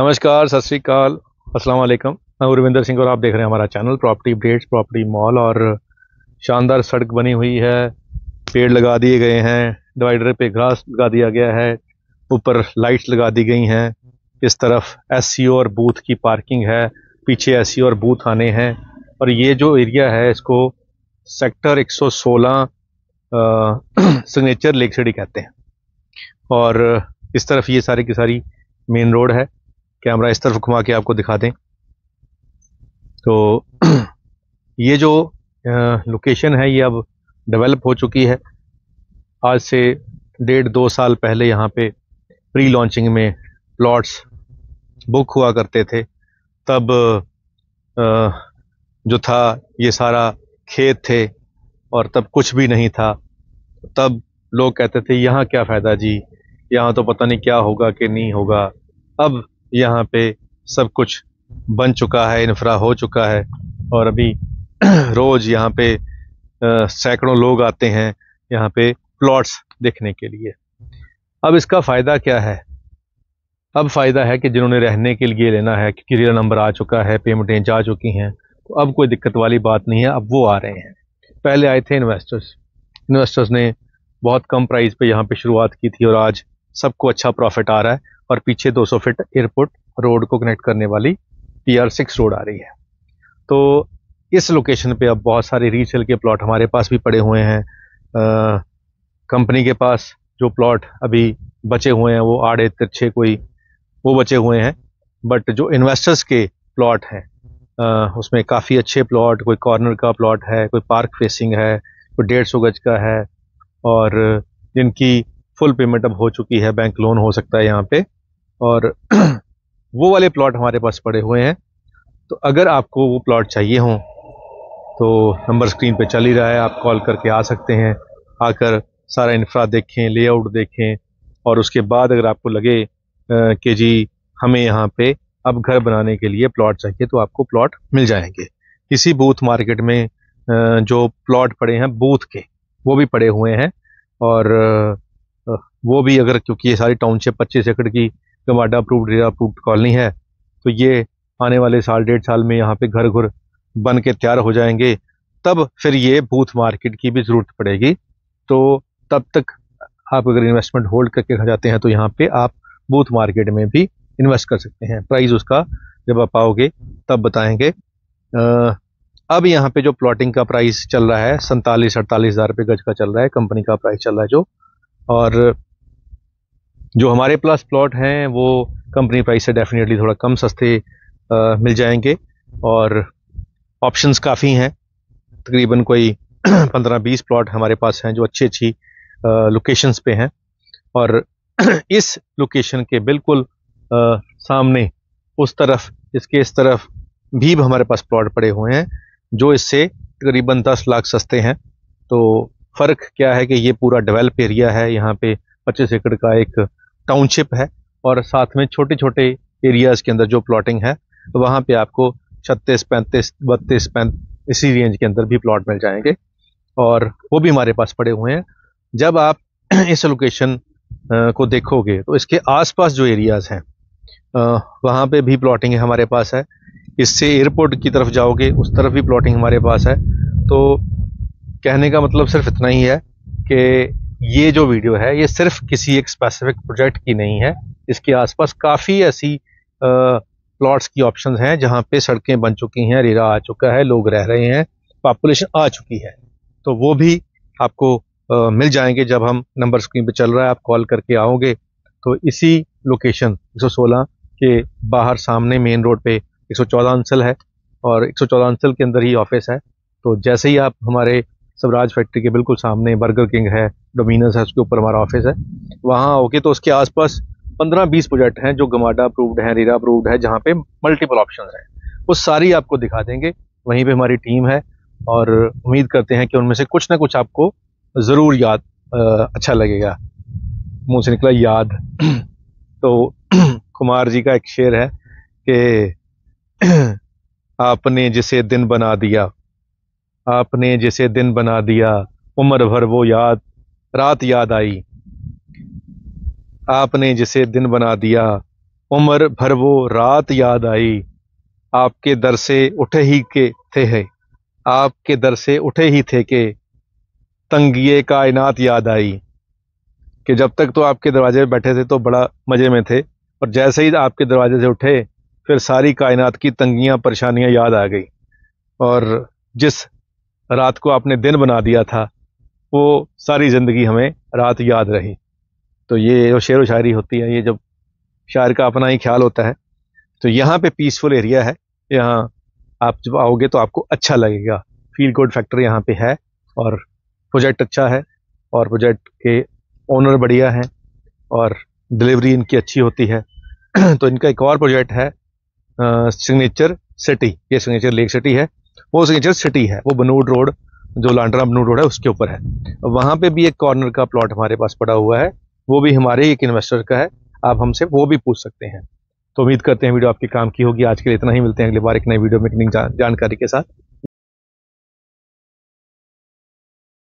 नमस्कार, सत श्री अकाल, अस्सलाम वालेकुम। मैं गुरविंदर सिंह और आप देख रहे हैं हमारा channel property updates, property mall. और शानदार सड़क बनी हुई है, पेड़ लगा दिए गए हैं, डिवाइडर पे घास लगा दिया गया है, ऊपर लाइट्स लगा दी गई हैं। इस तरफ एससीओ और बूथ की पार्किंग है, पीछे एससीओ और बूथ आने हैं। और ये जो एरिया है इसको सेक्टर 116 सिग्नेचर लेक सिटी कहते हैं। और इस तरफ ये सारी की सारी मेन रोड है। कैमरा इस तरफ घुमा के आपको दिखा दें तो ये जो लोकेशन है ये अब डेवलप हो चुकी है। आज से 1.5-2 साल पहले यहाँ पे प्री लॉन्चिंग में प्लॉट्स बुक हुआ करते थे। तब जो था ये सारा खेत थे और तब कुछ भी नहीं था। तब लोग कहते थे यहाँ क्या फ़ायदा जी, यहाँ तो पता नहीं क्या होगा कि नहीं होगा। अब यहाँ पे सब कुछ बन चुका है, इंफ्रा हो चुका है और अभी रोज यहाँ पे सैकड़ों लोग आते हैं यहाँ पे प्लॉट्स देखने के लिए। अब इसका फ़ायदा क्या है? अब फ़ायदा है कि जिन्होंने रहने के लिए लेना है, क्लियर नंबर आ चुका है, पेमेंटें जा चुकी हैं, तो अब कोई दिक्कत वाली बात नहीं है। अब वो आ रहे हैं। पहले आए थे इन्वेस्टर्स ने बहुत कम प्राइस पे यहाँ पे शुरुआत की थी और आज सबको अच्छा प्रॉफिट आ रहा है। और पीछे 200 फीट एयरपोर्ट रोड को कनेक्ट करने वाली PR6 रोड आ रही है। तो इस लोकेशन पे अब बहुत सारे रीसेल के प्लॉट हमारे पास भी पड़े हुए हैं। कंपनी के पास जो प्लॉट अभी बचे हुए हैं वो आड़े तिरछे कोई वो बचे हुए हैं, बट जो इन्वेस्टर्स के प्लॉट हैं उसमें काफ़ी अच्छे प्लॉट, कोई कॉर्नर का प्लॉट है, कोई पार्क फेसिंग है, कोई 150 गज का है और जिनकी फुल पेमेंट अब हो चुकी है, बैंक लोन हो सकता है यहाँ पे। और वो वाले प्लॉट हमारे पास पड़े हुए हैं। तो अगर आपको वो प्लॉट चाहिए हों तो नंबर स्क्रीन पे चल ही रहा है, आप कॉल करके आ सकते हैं। आकर सारा इंफ्रा देखें, लेआउट देखें और उसके बाद अगर आपको लगे कि जी हमें यहाँ पे अब घर बनाने के लिए प्लॉट चाहिए तो आपको प्लॉट मिल जाएंगे। इसी बूथ मार्केट में जो प्लॉट पड़े हैं बूथ के वो भी पड़े हुए हैं। और वो भी अगर, क्योंकि ये सारी टाउनशिप 25 एकड़ की गमाडा अप्रूव्ड कॉलोनी है, तो ये आने वाले साल 1.5 साल में यहाँ पे घर घर बन के तैयार हो जाएंगे। तब फिर ये बूथ मार्केट की भी ज़रूरत पड़ेगी। तो तब तक आप अगर इन्वेस्टमेंट होल्ड करके रख जाते हैं तो यहाँ पे आप बूथ मार्केट में भी इन्वेस्ट कर सकते हैं। प्राइस उसका जब आप आओगे तब बताएंगे। अब यहाँ पे जो प्लॉटिंग का प्राइस चल रहा है 47-48 हज़ार रुपये गज का चल रहा है, कंपनी का प्राइस चल रहा है जो। और जो हमारे पास प्लॉट हैं वो कंपनी प्राइस से डेफिनेटली थोड़ा कम सस्ते मिल जाएंगे। और ऑप्शंस काफ़ी हैं, तकरीबन कोई 15-20 प्लॉट हमारे पास हैं जो अच्छी लोकेशंस पे हैं। और इस लोकेशन के बिल्कुल सामने उस तरफ, इसके इस तरफ भी हमारे पास प्लॉट पड़े हुए हैं जो इससे तकरीबन 10 लाख सस्ते हैं। तो फ़र्क क्या है कि ये पूरा डेवलप एरिया है, यहाँ पे 25 एकड़ का एक टाउनशिप है और साथ में छोटे छोटे एरियाज़ के अंदर जो प्लॉटिंग है तो वहाँ पे आपको 36, 35, 32, 35 इसी रेंज के अंदर भी प्लॉट मिल जाएंगे और वो भी हमारे पास पड़े हुए हैं। जब आप इस लोकेशन को देखोगे तो इसके आसपास जो एरियाज़ हैं वहाँ पे भी प्लॉटिंग हमारे पास है। इससे एयरपोर्ट की तरफ जाओगे उस तरफ भी प्लॉटिंग हमारे पास है। तो कहने का मतलब सिर्फ इतना ही है कि ये जो वीडियो है ये सिर्फ किसी एक स्पेसिफिक प्रोजेक्ट की नहीं है। इसके आसपास काफ़ी ऐसी प्लॉट्स की ऑप्शंस हैं जहाँ पे सड़कें बन चुकी हैं, रेरा आ चुका है, लोग रह रहे हैं, पॉपुलेशन आ चुकी है। तो वो भी आपको मिल जाएंगे। जब हम नंबर स्क्रीन पे चल रहा है आप कॉल करके आओगे तो इसी लोकेशन 116 के बाहर सामने मेन रोड पे 114 अंसल है और 114 अंसल के अंदर ही ऑफिस है। तो जैसे ही आप हमारे स्वराज फैक्ट्री के बिल्कुल सामने बर्गर किंग है, डोमिनोज है, उसके ऊपर हमारा ऑफिस है, वहाँ आओगे तो उसके आसपास 15-20 प्रोजेक्ट हैं जो गमाडा अप्रूव्ड है, रेरा अप्रूव्ड है, जहाँ पे मल्टीपल ऑप्शन हैं। वो सारी आपको दिखा देंगे। वहीं पे हमारी टीम है और उम्मीद करते हैं कि उनमें से कुछ ना कुछ आपको ज़रूर याद अच्छा लगेगा। मुंह से निकला याद तो कुमार जी का एक शेर है कि आपने जिसे दिन बना दिया, आपने जिसे दिन बना दिया, उम्र भर वो याद रात याद आई। आपने जिसे दिन बना दिया उम्र भर वो रात याद आई, आपके दर से उठे ही के थे है, आपके दर से उठे ही थे के तंगिए कायनात याद आई। कि जब तक तो आपके दरवाजे पे बैठे थे तो बड़ा मजे में थे, और जैसे ही आपके दरवाजे से उठे फिर सारी कायनात की तंगियां परेशानियां याद आ गई। और जिस रात को आपने दिन बना दिया था वो सारी जिंदगी हमें रात याद रही। तो ये जो शेर व शायरी होती है, ये जब शायर का अपना ही ख्याल होता है। तो यहाँ पे पीसफुल एरिया है, यहाँ आप जब आओगे तो आपको अच्छा लगेगा, फील गुड फैक्टर यहाँ पे है। और प्रोजेक्ट अच्छा है, और प्रोजेक्ट के ओनर बढ़िया हैं, और डिलीवरी इनकी अच्छी होती है। तो इनका एक और प्रोजेक्ट है सिग्नेचर सिटी, ये सिग्नेचर लेक सिटी है, वो सिग्नेचर सिटी है, वो बनूड रोड, जो लांड्रा बनूड रोड है उसके ऊपर है। वहाँ पे भी एक कॉर्नर का प्लॉट हमारे पास पड़ा हुआ है, वो भी हमारे ही एक इन्वेस्टर का है, आप हमसे वो भी पूछ सकते हैं। तो उम्मीद करते हैं वीडियो आपके काम की होगी। आज के लिए इतना ही, मिलते हैं अगली बार एक नई वीडियो में एक नई जानकारी के साथ।